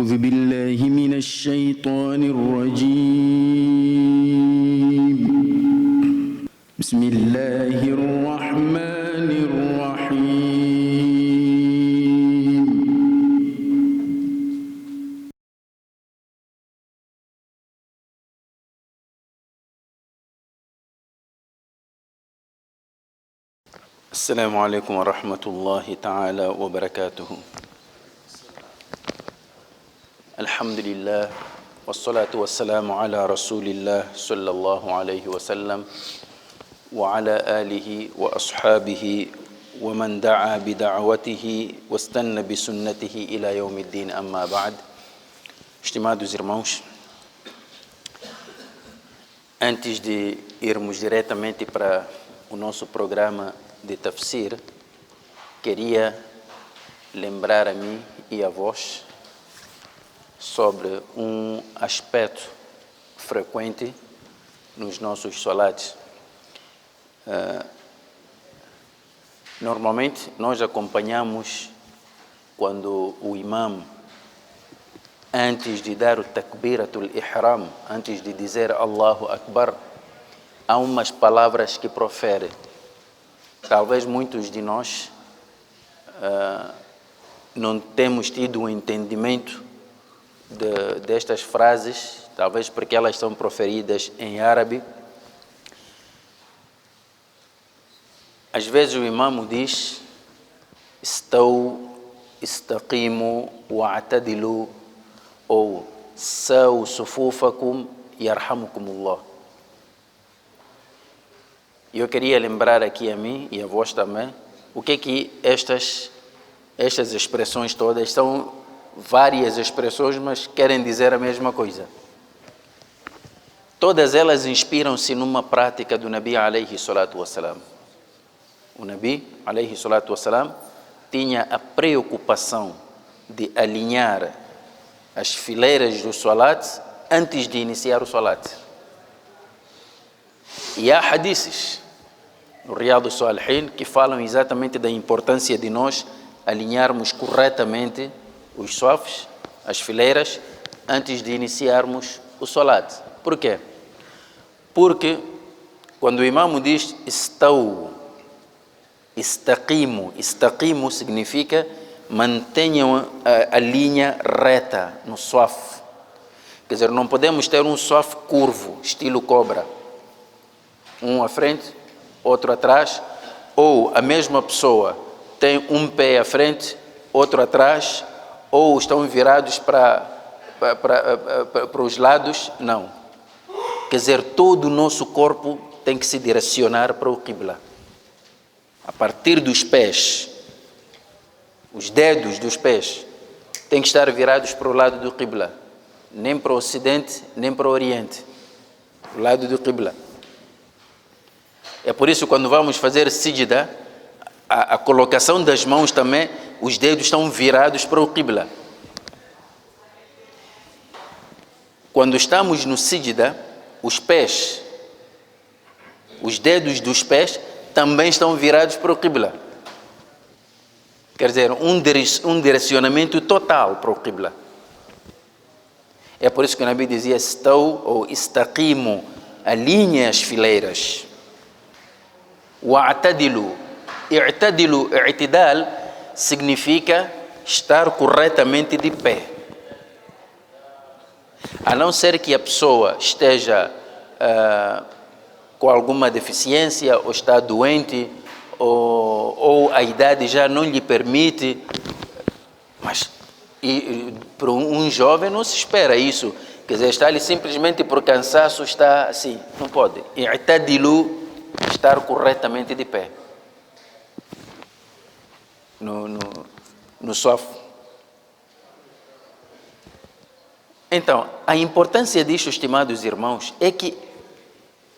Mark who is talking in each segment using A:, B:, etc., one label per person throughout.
A: أعوذ بالله من الشيطان الرجيم بسم الله الرحمن الرحيم السلام عليكم ورحمة الله تعالى وبركاته. الحمد لله والصلاة والسلام على رسول الله صلى الله عليه وسلم وعلى آله وأصحابه ومن دعا بدعوته واستنى بسنته إلى يوم الدين. أما بعد. Estimados irmãos, antes de irmos diretamente para o nosso programa de tafsir, queria lembrar a mim e a vós sobre um aspecto frequente nos nossos salates. Normalmente nós acompanhamos quando o imam, antes de dar o takbiratul ihram, antes de dizer Allahu Akbar, há umas palavras que profere. Talvez muitos de nós não temos tido um entendimento destas frases, talvez porque elas são proferidas em árabe. Às vezes o imam diz Istaw, istaqimu, wa'tadilu, ou Saw sufufakum, yarhamukumullah. E eu queria lembrar aqui a mim e a vós também, o que estas expressões todas são. Várias expressões, mas querem dizer a mesma coisa. Todas elas inspiram-se numa prática do Nabi alayhi salatu wassalam. O Nabi alayhi salatu wassalam tinha a preocupação de alinhar as fileiras do salat antes de iniciar o salat. E há hadiths no Riyadh Salihin que falam exatamente da importância de nós alinharmos corretamente os safs, as fileiras, antes de iniciarmos o salat. Por quê? Porque quando o imam diz Istaw, istaqimu, istaqimu significa mantenham a linha reta no saf. Quer dizer, não podemos ter um saf curvo, estilo cobra. Um à frente, outro atrás, ou a mesma pessoa tem um pé à frente, outro atrás, ou estão virados para os lados. Não. Quer dizer, todo o nosso corpo tem que se direcionar para o Qibla. A partir dos pés, os dedos dos pés têm que estar virados para o lado do Qibla. Nem para o ocidente, nem para o oriente. O lado do Qibla. É por isso que quando vamos fazer sijda, a colocação das mãos também, os dedos estão virados para o Qibla. Quando estamos no sijda, os pés, os dedos dos pés também estão virados para o Qibla. Quer dizer, um direcionamento total para o Qibla. É por isso que o Nabi dizia Istaw ou istaqimu, alinhe as fileiras. Wa'tadilu. I'tadilu, i'tidal, significa estar corretamente de pé. A não ser que a pessoa esteja com alguma deficiência, ou está doente, ou a idade já não lhe permite. Mas para um jovem não se espera isso. Quer dizer, está ali simplesmente por cansaço, está assim. Não pode. I'tadilu, estar corretamente de pé. No saf. Então, a importância disto, estimados irmãos, é que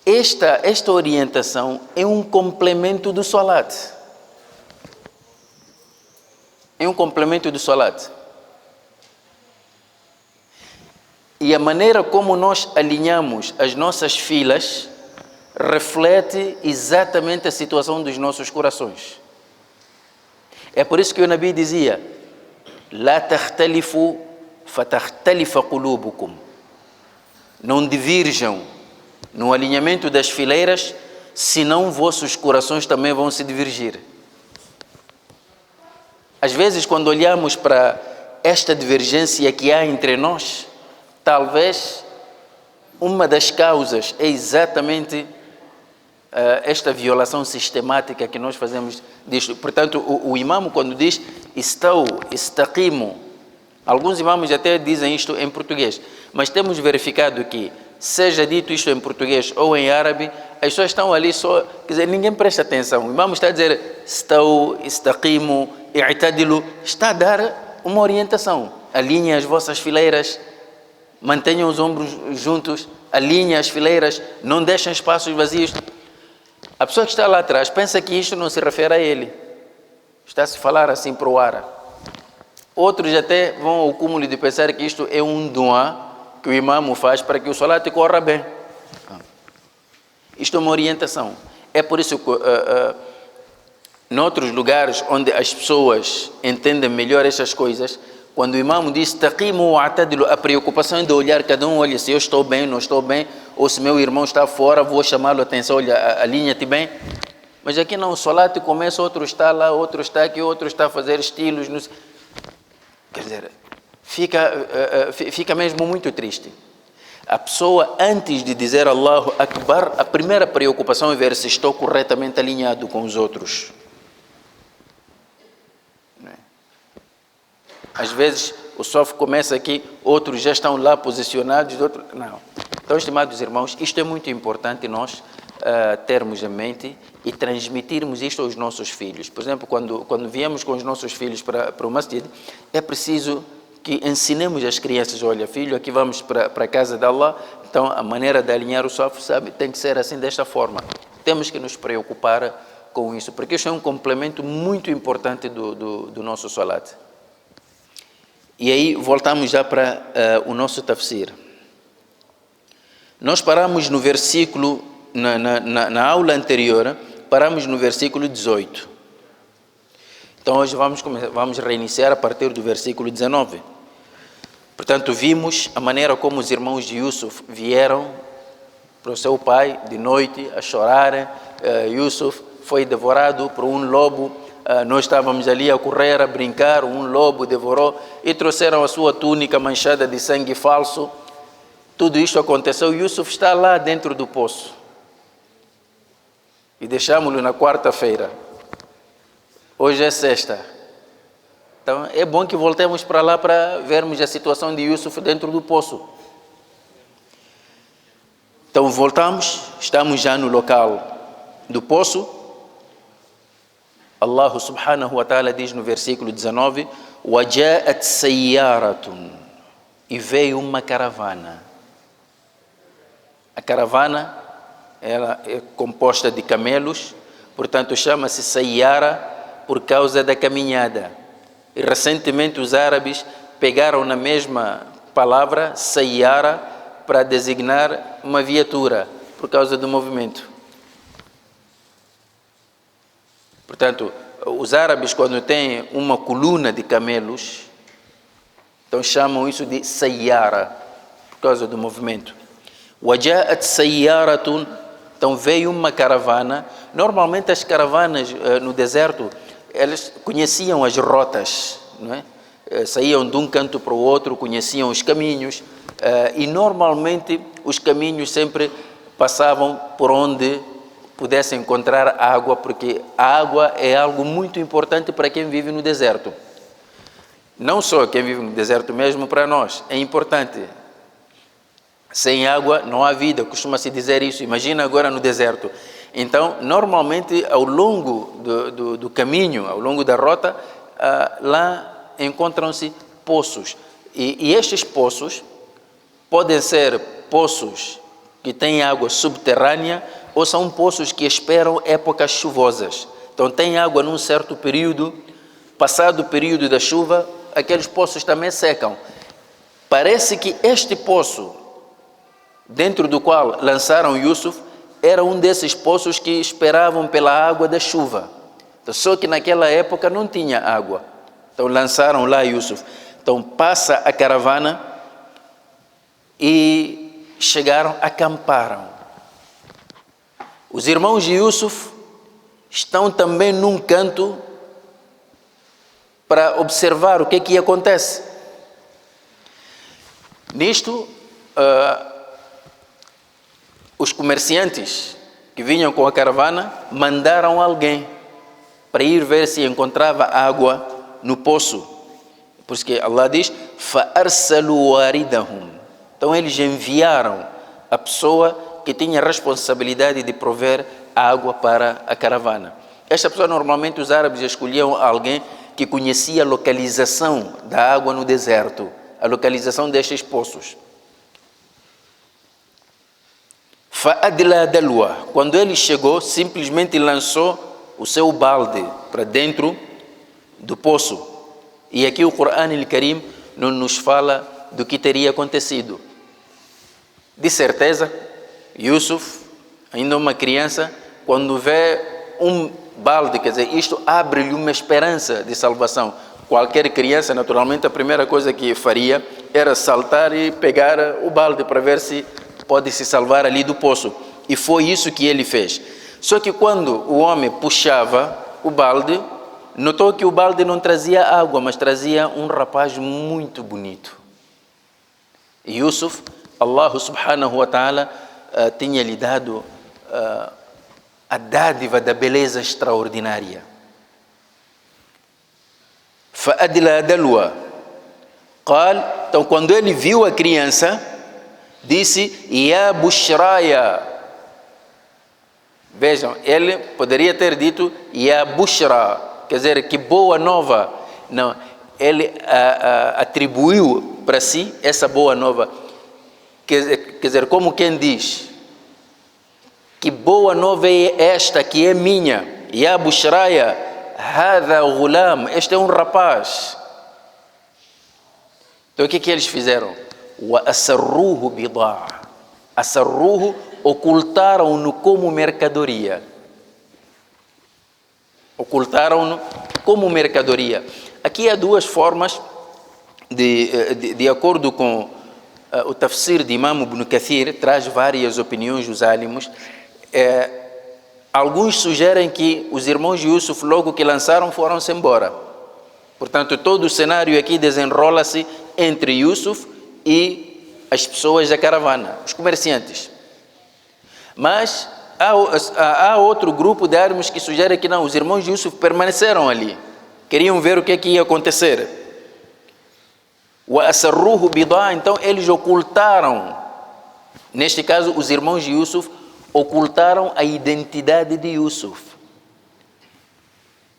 A: esta orientação é um complemento do salat. É um complemento do salat. E a maneira como nós alinhamos as nossas filas reflete exatamente a situação dos nossos corações. É por isso que o Nabi dizia: La takhtalifu فَتَخْتَلِفَ قُلُوبُكُمْ. Não divirjam no alinhamento das fileiras, senão vossos corações também vão se divergir. Às vezes, quando olhamos para esta divergência que há entre nós, talvez uma das causas é exatamente esta violação sistemática que nós fazemos disto. Portanto, o imam, quando diz "istau, istaqimu", alguns imãs até dizem isto em português, mas temos verificado que, seja dito isto em português ou em árabe, as pessoas estão ali só, quer dizer, ninguém presta atenção. O imam está a dizer "istau, istaqimu, i'tadilu", está a dar uma orientação. Alinhem as vossas fileiras, mantenham os ombros juntos, alinhem as fileiras, não deixem espaços vazios. A pessoa que está lá atrás pensa que isto não se refere a ele. Está a se falar assim para o ar. Outros até vão ao cúmulo de pensar que isto é um duá que o imam faz para que o salat corra bem. Isto é uma orientação. É por isso que noutros lugares onde as pessoas entendem melhor essas coisas, quando o imam diz "taqimu wa'tadilu", a preocupação é de olhar, cada um olha se eu estou bem, não estou bem, ou se meu irmão está fora, vou chamá-lo a atenção, olha, alinha-te bem. Mas aqui não, o salat começa, outro está lá, outro está aqui, outro está a fazer estilos. Quer dizer, fica mesmo muito triste. A pessoa, antes de dizer Allahu Akbar, a primeira preocupação é ver se estou corretamente alinhado com os outros. Às vezes o sofá começa aqui, outros já estão lá posicionados, outros não. Então, estimados irmãos, isto é muito importante nós termos em mente e transmitirmos isto aos nossos filhos. Por exemplo, quando viemos com os nossos filhos para o masjid, é preciso que ensinemos as crianças: olha, filho, aqui vamos para a casa de Allah, então a maneira de alinhar o sofá, sabe, tem que ser assim, desta forma. Temos que nos preocupar com isso, porque isso é um complemento muito importante do nosso salat. E aí voltamos já para o nosso tafsir. Nós paramos no versículo, na aula anterior, paramos no versículo 18. Então hoje vamos reiniciar a partir do versículo 19. Portanto, vimos a maneira como os irmãos de Yusuf vieram para o seu pai de noite a chorarem. Yusuf foi devorado por um lobo. Nós estávamos ali a correr, a brincar, um lobo devorou e trouxeram a sua túnica manchada de sangue falso. Tudo isto aconteceu. Yusuf está lá dentro do poço. E deixámos-lo na quarta-feira. Hoje é sexta. Então é bom que voltemos para lá para vermos a situação de Yusuf dentro do poço. Então voltamos, estamos já no local do poço. Allah subhanahu wa ta'ala diz no versículo 19: وَجَاءَتْ سَيَّارَةٌ, e veio uma caravana. A caravana ela é composta de camelos, portanto chama-se Sayyara por causa da caminhada. E recentemente os árabes pegaram na mesma palavra, Sayyara, para designar uma viatura, por causa do movimento. Portanto, os árabes, quando têm uma coluna de camelos, então chamam isso de Sayyara, por causa do movimento. وَجَاءَتْ سَيَّارَةٌ, então veio uma caravana. Normalmente as caravanas no deserto, elas conheciam as rotas, não é? Saíam de um canto para o outro, conheciam os caminhos, e normalmente os caminhos sempre passavam por onde pudessem encontrar água, porque a água é algo muito importante para quem vive no deserto. Não só quem vive no deserto, mesmo para nós, é importante. Sem água não há vida, costuma-se dizer isso. Imagina agora no deserto. Então, normalmente, ao longo do caminho, ao longo da rota, lá encontram-se poços. E estes poços podem ser poços que têm água subterrânea ou são poços que esperam épocas chuvosas. Então, tem água num certo período, passado o período da chuva, aqueles poços também secam. Parece que este poço, dentro do qual lançaram Yusuf, era um desses poços que esperavam pela água da chuva. Então, só que naquela época não tinha água. Então lançaram lá Yusuf. Então passa a caravana e chegaram, acamparam. Os irmãos de Yusuf estão também num canto para observar o que acontece. Nisto, os comerciantes que vinham com a caravana mandaram alguém para ir ver se encontrava água no poço. Por isso que Allah diz: فَأَرْسَلُوا وَارِدَهُمْ. Então eles enviaram a pessoa que tinha a responsabilidade de prover água para a caravana. Esta pessoa, normalmente os árabes escolhiam alguém que conhecia a localização da água no deserto, a localização destes poços. فَأَدْلَى دَلْوَى. Quando ele chegou, simplesmente lançou o seu balde para dentro do poço. E aqui o Corão Al-Karim não nos fala do que teria acontecido. De certeza, Yusuf, ainda uma criança, quando vê um balde, quer dizer, isto abre-lhe uma esperança de salvação. Qualquer criança, naturalmente, a primeira coisa que faria era saltar e pegar o balde para ver se pode se salvar ali do poço. E foi isso que ele fez. Só que quando o homem puxava o balde, notou que o balde não trazia água, mas trazia um rapaz muito bonito. E Yusuf, Allah subhanahu wa ta'ala tinha lhe dado a dádiva da beleza extraordinária. فَأَدْلَى دَلْوَى. Então, quando ele viu a criança, disse: Ya Bushraya. Vejam, ele poderia ter dito Ya Bushra, quer dizer, que boa nova. Não, ele atribuiu para si essa boa nova. Quer dizer, como quem diz: que boa nova é esta que é minha. Ya Bushraya, Hadha Ghulam. Este é um rapaz. Então o que eles fizeram? وَأَسَرُّوهُ بِضَاعَ. Asarruhu, ocultaram-no como mercadoria. Ocultaram-no como mercadoria. Aqui há duas formas, de acordo com o tafsir de Imam Ibn Kathir, traz várias opiniões dos álamos. Alguns sugerem que os irmãos de Yusuf, logo que lançaram, foram-se embora. Portanto, todo o cenário aqui desenrola-se entre Yusuf e as pessoas da caravana, os comerciantes. Mas há outro grupo de árabes que sugere que não, os irmãos de Yusuf permaneceram ali, queriam ver o que ia acontecer. وَأَسَرُّوهُ بِضَاعَ. Então eles ocultaram, neste caso os irmãos de Yusuf ocultaram a identidade de Yusuf.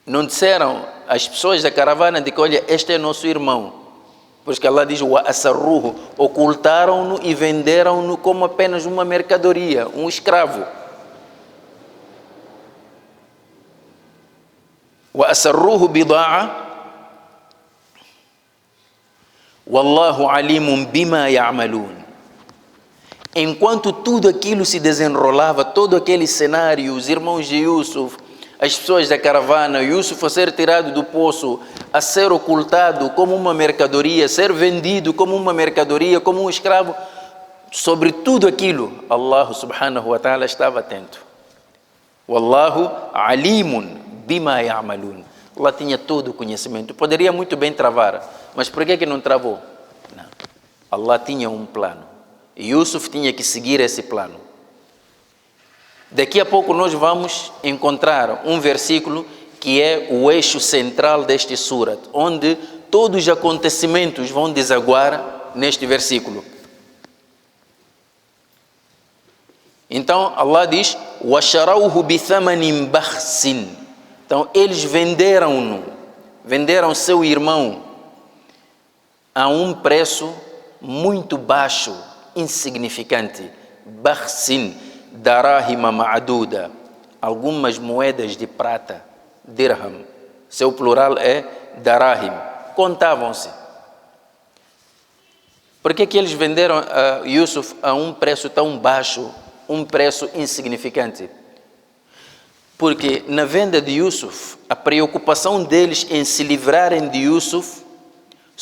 A: Não disseram às pessoas da caravana de que, olha, este é nosso irmão. Por isso que Allah diz: وَأَسَرُّوهُ. Ocultaram-no e venderam-no como apenas uma mercadoria, um escravo. وَأَسَرُّوهُ بِضَاعَ وَاللَّهُ عَلِيمٌ بِمَا يَعْمَلُونَ. Enquanto tudo aquilo se desenrolava, todo aquele cenário, os irmãos de Yusuf, as pessoas da caravana, Yusuf a ser tirado do poço, a ser ocultado como uma mercadoria, ser vendido como uma mercadoria, como um escravo, sobre tudo aquilo, Allah subhanahu wa ta'ala estava atento. Wallahu alimun bima ya'malun. Allah tinha todo o conhecimento. Poderia muito bem travar, mas por que não travou? Não. Allah tinha um plano. E Yusuf tinha que seguir esse plano. Daqui a pouco nós vamos encontrar um versículo que é o eixo central deste surat, onde todos os acontecimentos vão desaguar neste versículo. Então Allah diz: وَشَرَوْهُ بِثَمَنٍ بَخْسٍ. Então eles venderam seu irmão a um preço muito baixo, insignificante. Bakhsin, darahima ma'aduda, algumas moedas de prata, dirham, seu plural é darahim, contavam-se. Por que eles venderam a Yusuf a um preço tão baixo, um preço insignificante? Porque na venda de Yusuf, a preocupação deles em se livrarem de Yusuf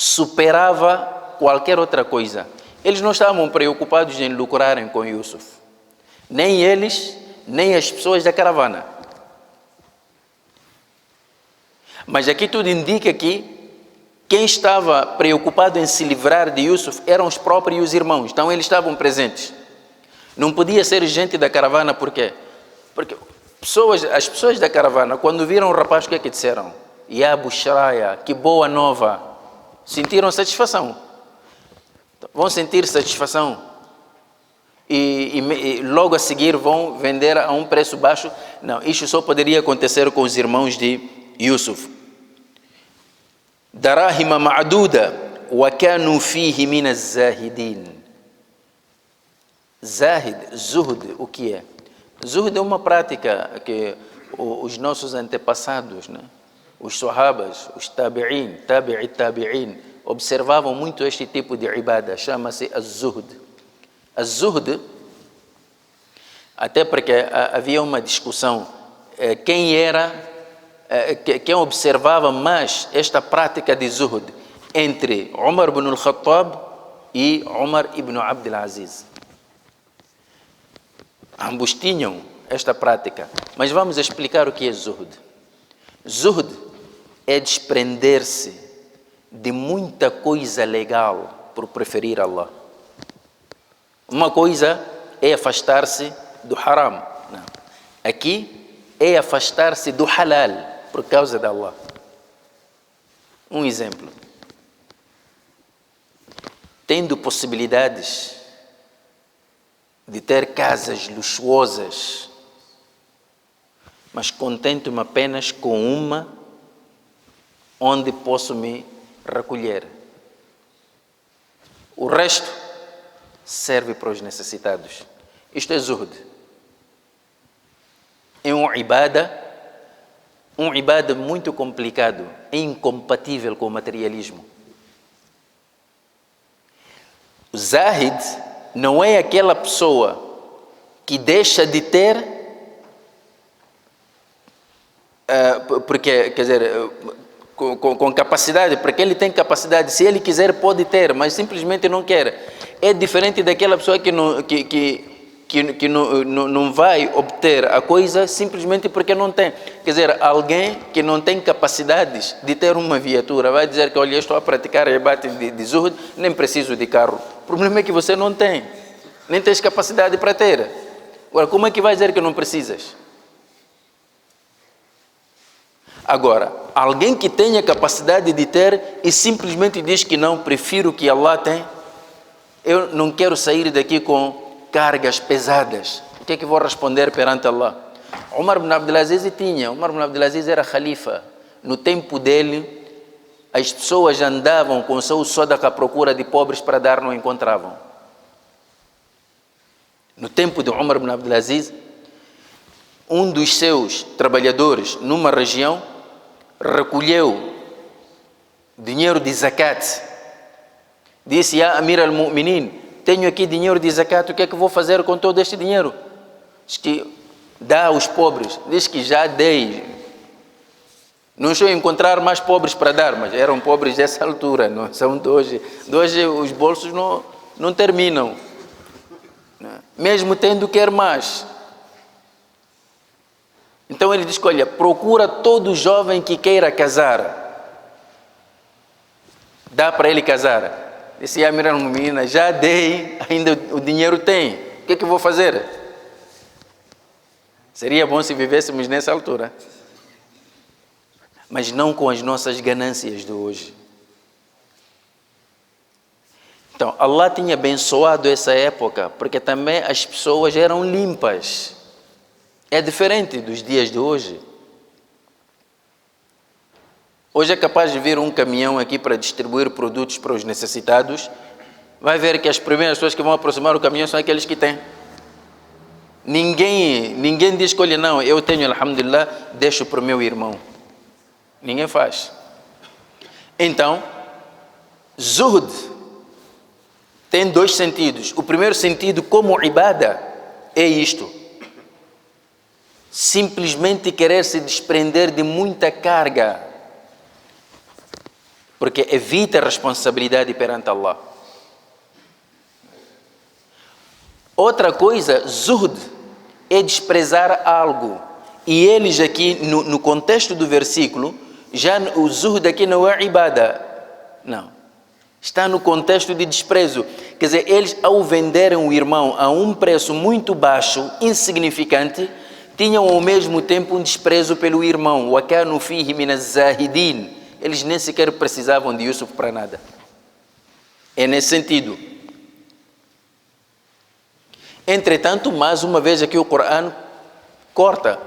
A: superava qualquer outra coisa. Eles não estavam preocupados em lucrarem com Yusuf. Nem eles, nem as pessoas da caravana. Mas aqui tudo indica que quem estava preocupado em se livrar de Yusuf eram os próprios irmãos. Então eles estavam presentes. Não podia ser gente da caravana, por quê? Porque as pessoas da caravana, quando viram o rapaz, o que é que disseram? Ya Bushraya, que boa nova. Sentiram satisfação. Vão sentir satisfação. E logo a seguir vão vender a um preço baixo. Não, isso só poderia acontecer com os irmãos de Yusuf. Darahima ma'duda wa kanu fihi min az-zahidin. Zahid, zuhd, o que é? Zuhd é uma prática que os nossos antepassados, né? Os sahabas, os tabi'in, observavam muito este tipo de ibada, chama-se az-zuhd. Az-zuhd, até porque havia uma discussão, quem observava mais esta prática de zuhd entre Umar ibn al-Khattab e Umar ibn Abdul Aziz. Ambos tinham esta prática, mas vamos explicar o que é zuhd. Zuhd é desprender-se de muita coisa legal por preferir Allah. Uma coisa é afastar-se do haram. Não. Aqui é afastar-se do halal por causa de Allah. Um exemplo. Tendo possibilidades de ter casas luxuosas, mas contento-me apenas com uma onde posso me recolher. O resto serve para os necessitados. Isto é zuhd. É um ibada muito complicado, é incompatível com o materialismo. O zahid não é aquela pessoa que deixa de ter, porque, quer dizer, com capacidade, porque ele tem capacidade, se ele quiser pode ter, mas simplesmente não quer. É diferente daquela pessoa que não vai obter a coisa simplesmente porque não tem. Quer dizer, alguém que não tem capacidades de ter uma viatura vai dizer que, olha, eu estou a praticar rebate de zuhd, nem preciso de carro. O problema é que você não tem, nem tens capacidade para ter. Agora, como é que vai dizer que não precisas? Agora, alguém que tenha capacidade de ter e simplesmente diz que não, prefiro que Allah tem, eu não quero sair daqui com cargas pesadas. O que é que vou responder perante Allah? Umar ibn Abdul Aziz Umar ibn Abdul Aziz era khalifa. No tempo dele, as pessoas andavam com seu sadaqa à procura de pobres para dar, não encontravam. No tempo de Umar ibn Abdul Aziz, um dos seus trabalhadores numa região recolheu dinheiro de zakat. Disse: Ya Amir al-Mu'minin, tenho aqui dinheiro de zakat, o que é que vou fazer com todo este dinheiro? Diz que dá aos pobres. Diz que já dei. Não estou a encontrar mais pobres para dar, mas eram pobres dessa altura, não são de hoje. De hoje os bolsos não terminam. Mesmo tendo quer mais. Então ele diz: olha, procura todo jovem que queira casar. Dá para ele casar. Disse: a menina, já dei, ainda o dinheiro tem. O que é que eu vou fazer? Seria bom se vivêssemos nessa altura. Mas não com as nossas ganâncias de hoje. Então, Allah tinha abençoado essa época, porque também as pessoas eram limpas. É diferente dos dias de hoje. Hoje é capaz de vir um caminhão aqui para distribuir produtos para os necessitados. Vai ver que as primeiras pessoas que vão aproximar o caminhão são aqueles que têm. Ninguém diz que, olha, não, eu tenho, alhamdulillah, deixo para o meu irmão. Ninguém faz. Então, zuhd tem dois sentidos. O primeiro sentido, como ibada, é isto: simplesmente querer se desprender de muita carga. porque evita a responsabilidade perante Allah. Outra coisa, zuhd, é desprezar algo. E eles aqui, no contexto do versículo, já o zuhd aqui não é ibada. Não. Está no contexto de desprezo. Quer dizer, eles ao venderem o irmão a um preço muito baixo, insignificante, tinham ao mesmo tempo um desprezo pelo irmão. وَكَانُوا فِيهِ مِنَ الزَّاهِدِينَ. Eles nem sequer precisavam de Yusuf para nada. É nesse sentido. Entretanto, mais uma vez aqui o Corão corta.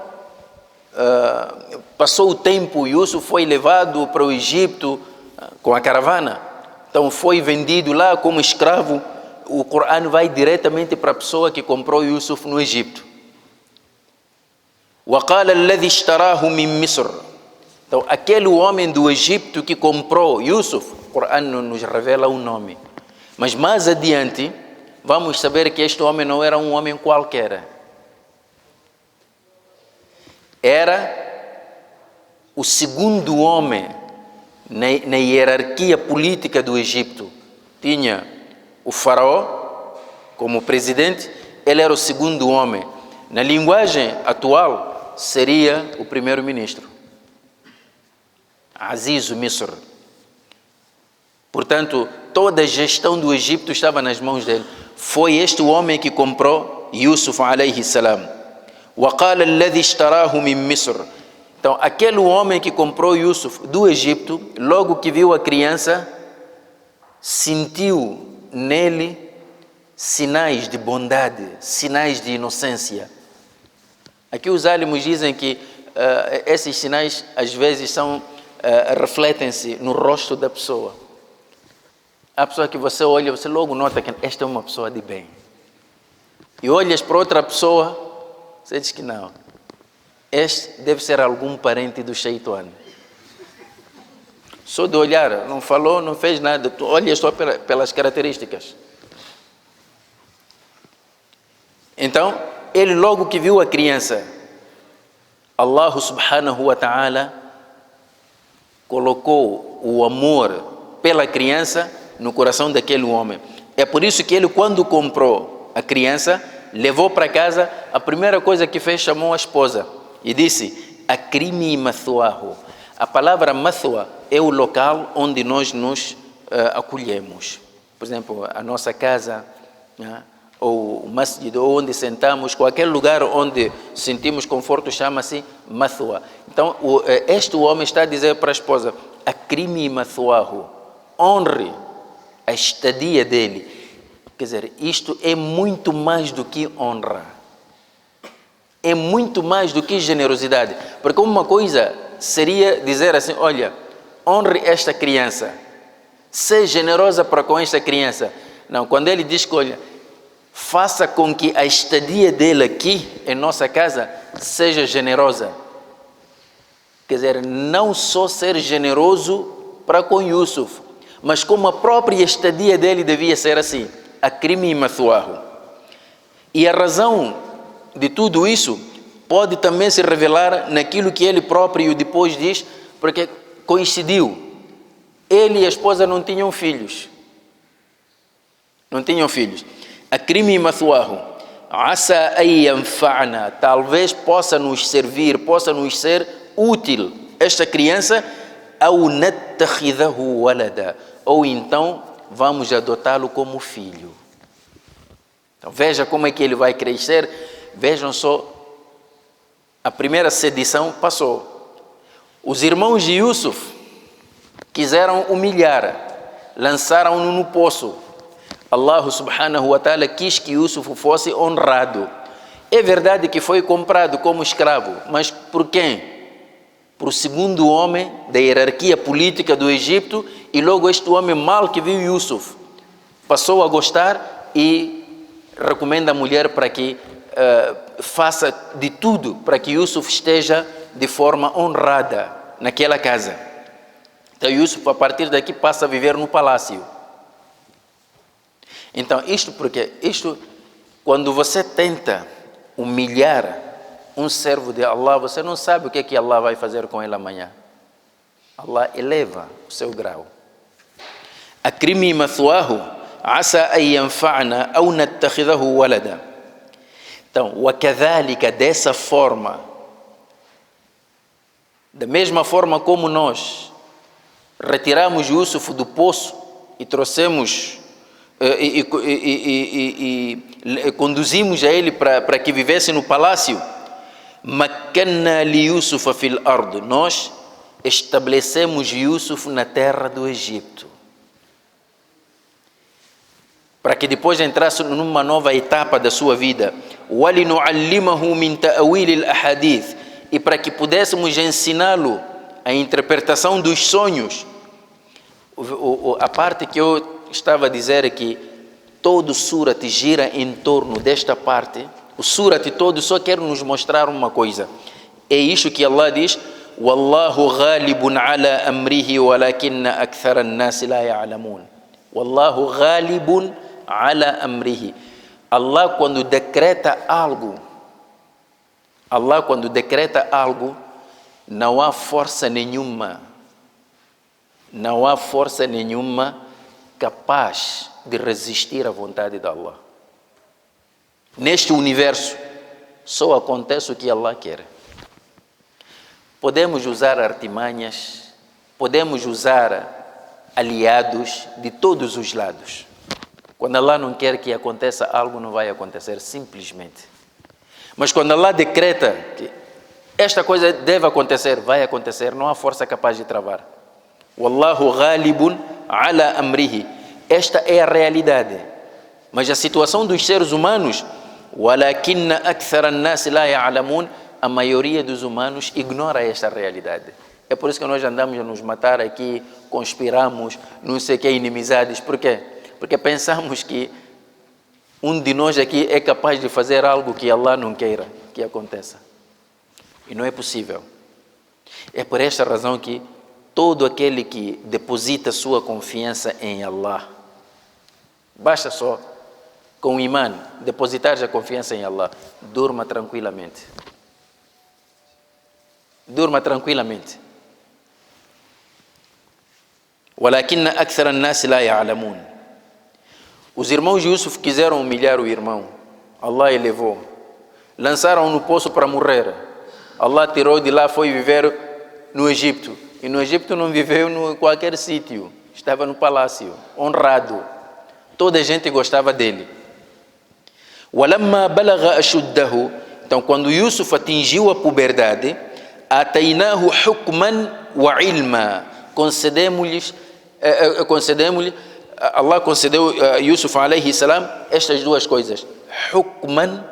A: Passou o tempo, Yusuf foi levado para o Egito com a caravana. Então foi vendido lá como escravo. O Corão vai diretamente para a pessoa que comprou Yusuf no Egito. وَقَالَ الَّذِي اشْتَرَاهُ مِنْ مِصْرٍ. Então, aquele homem do Egito que comprou Yusuf, o Corão nos revela o nome. Mas mais adiante, vamos saber que este homem não era um homem qualquer. Era o segundo homem na hierarquia política do Egito. Tinha o faraó como presidente, ele era o segundo homem. Na linguagem atual, seria o primeiro-ministro. Aziz Misr. Portanto, toda a gestão do Egito estava nas mãos dele. Foi este o homem que comprou Yusuf alayhi salam. وَقَالَ الَّذِي اشْتَرَاهُ مِنْ مِصْرٍ. Então, aquele homem que comprou Yusuf do Egito, logo que viu a criança, sentiu nele sinais de bondade, sinais de inocência. Aqui os álamos dizem que esses sinais às vezes refletem-se no rosto da pessoa. A pessoa que você olha, você logo nota que esta é uma pessoa de bem. E olhas para outra pessoa, você diz que não. Este deve ser algum parente do Shaitan. Só de olhar, não falou, não fez nada. Tu olhas só pelas características. Então, ele logo que viu a criança, Allah subhanahu wa ta'ala colocou o amor pela criança no coração daquele homem. É por isso que ele, quando comprou a criança, levou para casa, a primeira coisa que fez, chamou a esposa e disse: Akrimi mathuahu. A palavra mathua é o local onde nós nos acolhemos. Por exemplo, a nossa casa, né? Ou o masjid, ou onde sentamos, qualquer lugar onde sentimos conforto, chama-se mathua. Então, este homem está a dizer para a esposa: Akrimi mathuahu. Honre a estadia dele. Quer dizer, isto é muito mais do que honra. É muito mais do que generosidade. Porque uma coisa seria dizer assim: olha, honre esta criança, seja generosa para com esta criança. Não, quando ele diz que, olha, faça com que a estadia dele aqui em nossa casa seja generosa. Quer dizer, não só ser generoso para com Yusuf, mas como a própria estadia dele devia ser assim. Akrimi mathuahu. E a razão de tudo isso pode também se revelar naquilo que ele próprio depois diz, porque coincidiu. Ele e a esposa não tinham filhos. Não tinham filhos. Akrimi mathuahu. Asa an yanfa'na. Talvez possa nos servir, possa nos ser útil esta criança, ou nattakhidahu walada. Ou então vamos adotá-lo como filho. Então veja como é que ele vai crescer. Vejam só, a primeira sedição passou. Os irmãos de Yusuf quiseram humilhar, lançaram-no no poço. Allah subhanahu wa ta'ala quis que Yusuf fosse honrado. É verdade que foi comprado como escravo, mas por quem? Por o segundo homem da hierarquia política do Egito, e logo este homem mal que viu Yusuf passou a gostar e recomenda a mulher para que faça de tudo para que Yusuf esteja de forma honrada naquela casa. Então Yusuf, a partir daqui, passa a viver no palácio. Então, quando você tenta humilhar um servo de Allah, você não sabe o que é que Allah vai fazer com ele amanhã. Allah eleva o seu grau. akrimi mathwahu, asa an yanfa'na aw nattakhidhahu walada. Então, wakadhalika, dessa forma, da mesma forma como nós retiramos Yusuf do poço e trouxemos e conduzimos a ele para que vivesse no palácio, makanna li Yusufa fil ard, nós estabelecemos Yusuf na terra do Egito, para que depois entrasse numa nova etapa da sua vida. وَلِنُعَلِّمَهُ مِنْ تَأْوِيلِ الْأَحَادِيثِ, e para que pudéssemos ensiná-lo a interpretação dos sonhos. A parte que eu estava a dizer é que todo surat gira em torno desta parte. O surat todo só quer nos mostrar uma coisa. É isso que Allah diz: Wallahu ghalibun ala amrihi walakinna akthara an-nasi la ya'lamun. Wallahu ghalibun ala amrihi. Allah quando decreta algo, não há força nenhuma capaz de resistir à vontade de Allah. Neste universo, só acontece o que Allah quer. Podemos usar artimanhas, podemos usar aliados de todos os lados. Quando Allah não quer que aconteça algo, não vai acontecer, simplesmente. Mas quando Allah decreta que esta coisa deve acontecer, vai acontecer, não há força capaz de travar. Wallahu ghalibun ala amrihi. Esta é a realidade. Mas a situação dos seres humanos, walakinna akthara an-nas la ya'lamun, a maioria dos humanos ignora esta realidade. É por isso que nós andamos a nos matar aqui, conspiramos, não sei o que, inimizades. Por quê? Porque pensamos que um de nós aqui é capaz de fazer algo que Allah não queira que aconteça. E não é possível. É por esta razão que todo aquele que deposita sua confiança em Allah, basta só, com o imã, depositar a confiança em Allah, durma tranquilamente. Durma tranquilamente. Walakinna akthara an-nas la ya'lamun. Os irmãos de Yusuf quiseram humilhar o irmão. Allah elevou. Lançaram no poço para morrer. Allah tirou de lá, foi viver no Egito. E no Egito não viveu em qualquer sítio. Estava no palácio, honrado. Toda a gente gostava dele. وَلَمَّا بَلَغَ أَشُدَّهُ, então quando Yusuf atingiu a puberdade, آتَيْنَاهُ حُكْمًا وَعِلْمًا, concedemos-lhe, Allah concedeu a Yusuf alayhi salam estas duas coisas: hukman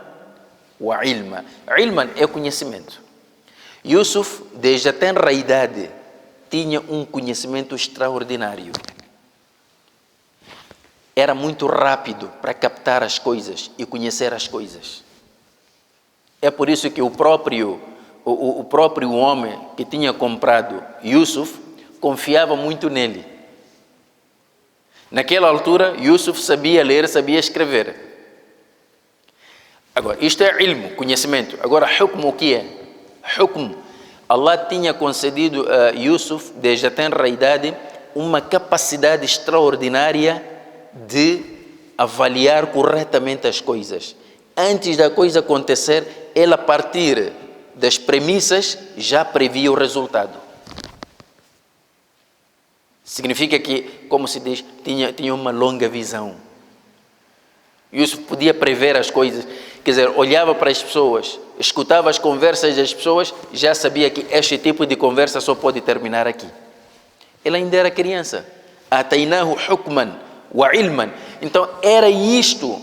A: wa ilma. Ilman é conhecimento. Yusuf, desde a tenra idade, tinha um conhecimento extraordinário. Era muito rápido para captar as coisas e conhecer as coisas. É por isso que o próprio homem que tinha comprado Yusuf confiava muito nele. Naquela altura, Yusuf sabia ler, sabia escrever. Agora, isto é ilmo, conhecimento. Agora, hukm, o que é? Hukm. Allah tinha concedido a Yusuf, desde a tenra idade, uma capacidade extraordinária de avaliar corretamente as coisas. Antes da coisa acontecer, ele, a partir das premissas, já previa o resultado. Significa que, como se diz, tinha uma longa visão. Yusuf podia prever as coisas, quer dizer, olhava para as pessoas, escutava as conversas das pessoas, já sabia que este tipo de conversa só pode terminar aqui. Ele ainda era criança. Atainahu hukman wa ilman. Então era isto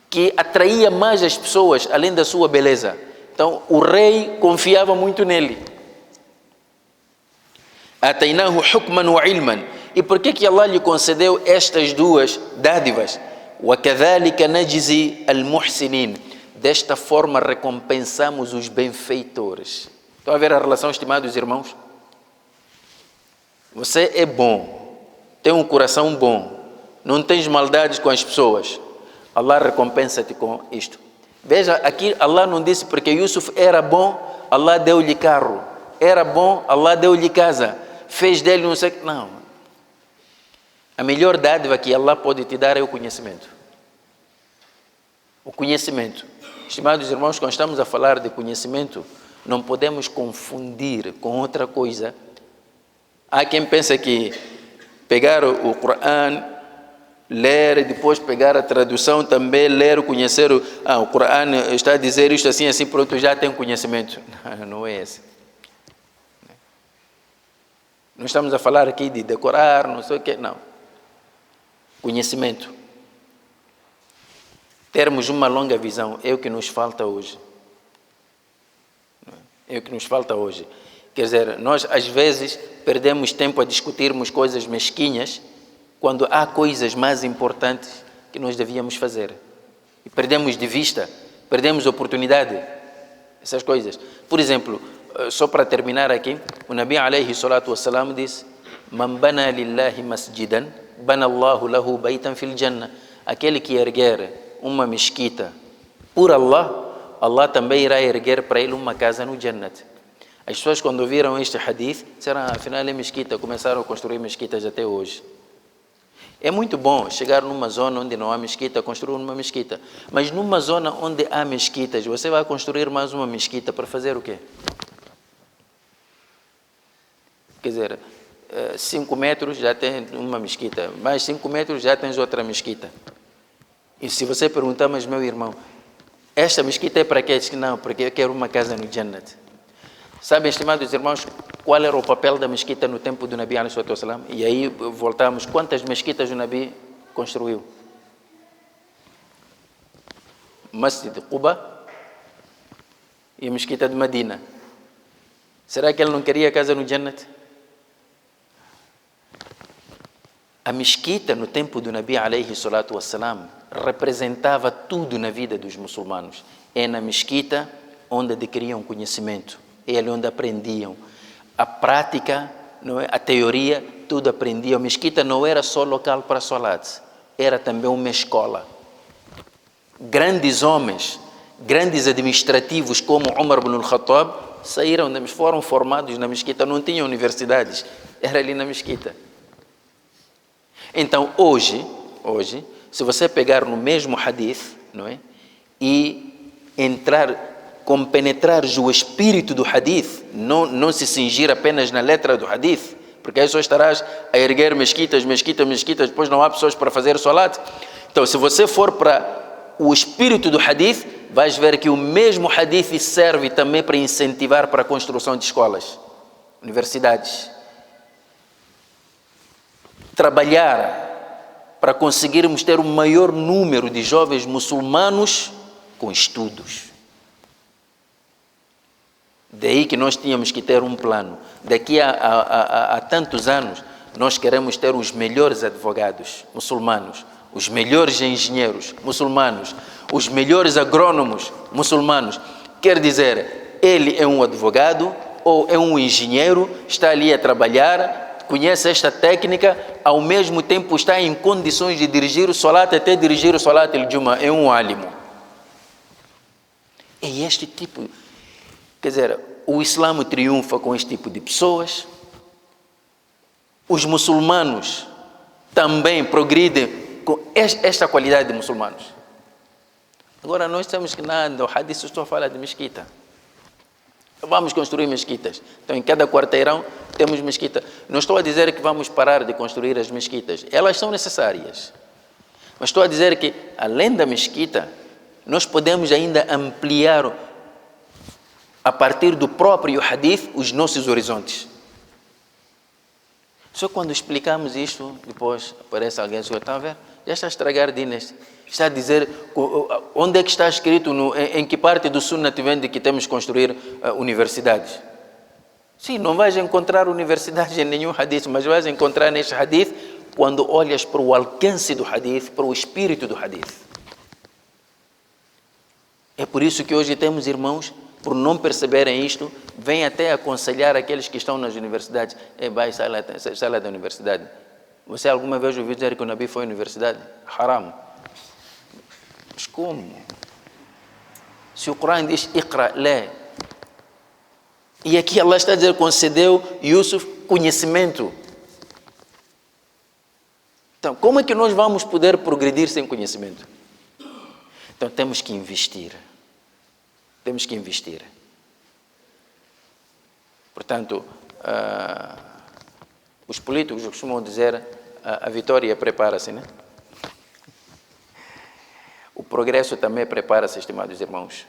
A: que atraía mais as pessoas, além da sua beleza. Então o rei confiava muito nele. Atainahu hukman wa ilman. E por que Allah lhe concedeu estas duas dádivas? وَكَذَلِكَ نَجْزِي الْمُحْسِنِينَ. Desta forma recompensamos os benfeitores. Estão a ver a relação, estimados irmãos? Você é bom, tem um coração bom, não tens maldades com as pessoas. Allah recompensa-te com isto. Veja, aqui Allah não disse porque Yusuf era bom, Allah deu-lhe carro. Era bom, Allah deu-lhe casa. Fez dele não sei o que. Não. A melhor dádiva que Allah pode te dar é o conhecimento. O conhecimento. Estimados irmãos, quando estamos a falar de conhecimento, não podemos confundir com outra coisa. Há quem pensa que pegar o Corão, ler e depois pegar a tradução também, ler, conhecer o Corão está a dizer isto assim, assim, pronto, já tem conhecimento. Não é esse. Não estamos a falar aqui de decorar, não sei o quê, não. Conhecimento. Termos uma longa visão é o que nos falta hoje. É o que nos falta hoje. Quer dizer, nós às vezes perdemos tempo a discutirmos coisas mesquinhas quando há coisas mais importantes que nós devíamos fazer. E perdemos de vista, perdemos oportunidade, essas coisas. Por exemplo, só para terminar aqui, o Nabi alayhi salatu wassalam disse: Man bana lillahi masjidan, bana Allahu lahu baitan fil jannah. Aquele que erguer uma mesquita por Allah, Allah também irá erguer para ele uma casa no Jannat. As pessoas, quando ouviram este hadith, disseram: afinal é mesquita, começaram a construir mesquitas até hoje. É muito bom chegar numa zona onde não há mesquita, construir uma mesquita. Mas numa zona onde há mesquitas, você vai construir mais uma mesquita para fazer o quê? Quer dizer, 5 metros já tem uma mesquita, mais 5 metros já tens outra mesquita. E se você perguntar: mas meu irmão, esta mesquita é para quê? Diz que não, porque eu quero uma casa no Jannat. Sabem, estimados irmãos, qual era o papel da mesquita no tempo do Nabi alayhi salatu wassalam? E aí voltamos, quantas mesquitas o Nabi construiu? Masjid de Quba e a mesquita de Medina. Será que ele não queria casa no Jannat? A mesquita no tempo do Nabi alayhi salatu wassalam representava tudo na vida dos muçulmanos. É na mesquita onde adquiriam conhecimento, é ali onde aprendiam. A prática, não é? A teoria, tudo aprendiam. A mesquita não era só local para salat, era também uma escola. Grandes homens, grandes administrativos como Umar ibn al-Khattab foram formados na mesquita, não tinham universidades, era ali na mesquita. Então, hoje, se você pegar no mesmo hadith, não é? E compenetrar o espírito do hadith, não se cingir apenas na letra do hadith, porque aí só estarás a erguer mesquitas, depois não há pessoas para fazer salat. Então, se você for para o espírito do hadith, vais ver que o mesmo hadith serve também para incentivar para a construção de escolas, universidades. Trabalhar para conseguirmos ter o maior número de jovens muçulmanos com estudos. Daí que nós tínhamos que ter um plano. Daqui a tantos anos, nós queremos ter os melhores advogados muçulmanos, os melhores engenheiros muçulmanos, os melhores agrônomos muçulmanos. Quer dizer, ele é um advogado ou é um engenheiro, está ali a trabalhar, conhece esta técnica, ao mesmo tempo está em condições de dirigir o salat, até dirigir o salat al-Juma, é um álimo. É este tipo, quer dizer, o Islã triunfa com este tipo de pessoas, os muçulmanos também progridem com esta qualidade de muçulmanos. Agora nós temos que nada, o hadith só fala de mesquita. Vamos construir mesquitas. Então, em cada quarteirão temos mesquita. Não estou a dizer que vamos parar de construir as mesquitas. Elas são necessárias. Mas estou a dizer que, além da mesquita, nós podemos ainda ampliar, a partir do próprio hadith, os nossos horizontes. Só quando explicamos isto, depois aparece alguém e diz: está a ver? Já está a estragar dinas. Está a dizer, onde é que está escrito, em que parte do Sunnah vem de que temos que construir universidades? Sim, não vais encontrar universidades em nenhum hadith, mas vais encontrar neste hadith quando olhas para o alcance do hadith, para o espírito do hadith. É por isso que hoje temos irmãos, por não perceberem isto, vêm até aconselhar aqueles que estão nas universidades: vai, sai lá da universidade. Você alguma vez ouviu dizer que o Nabi foi à universidade? Haram. Mas como? Se o Corão diz Iqra, lê. E aqui Allah está a dizer, concedeu Yusuf conhecimento. Então, como é que nós vamos poder progredir sem conhecimento? Então, temos que investir. Temos que investir. Portanto, os políticos costumam dizer a vitória prepara-se, né? O progresso também prepara-se, estimados irmãos.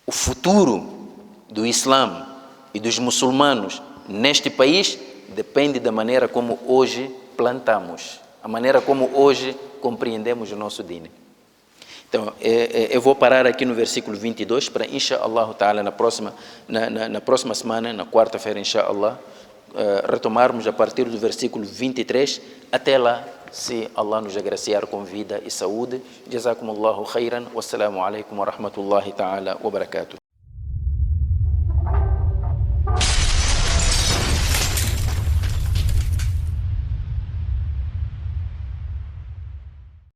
A: O futuro do Islã e dos muçulmanos neste país depende da maneira como hoje plantamos, a maneira como hoje compreendemos o nosso dini. Então, eu vou parar aqui no versículo 22 para, inshallah ta'ala, na próxima semana, na quarta-feira, inshallah, retomarmos a partir do versículo 23 até lá, se Allah nos agraciar com vida e saúde. Jazakumullahu khairan. Wassalamu alaikum wa rahmatullahi ta'ala wa barakatuh.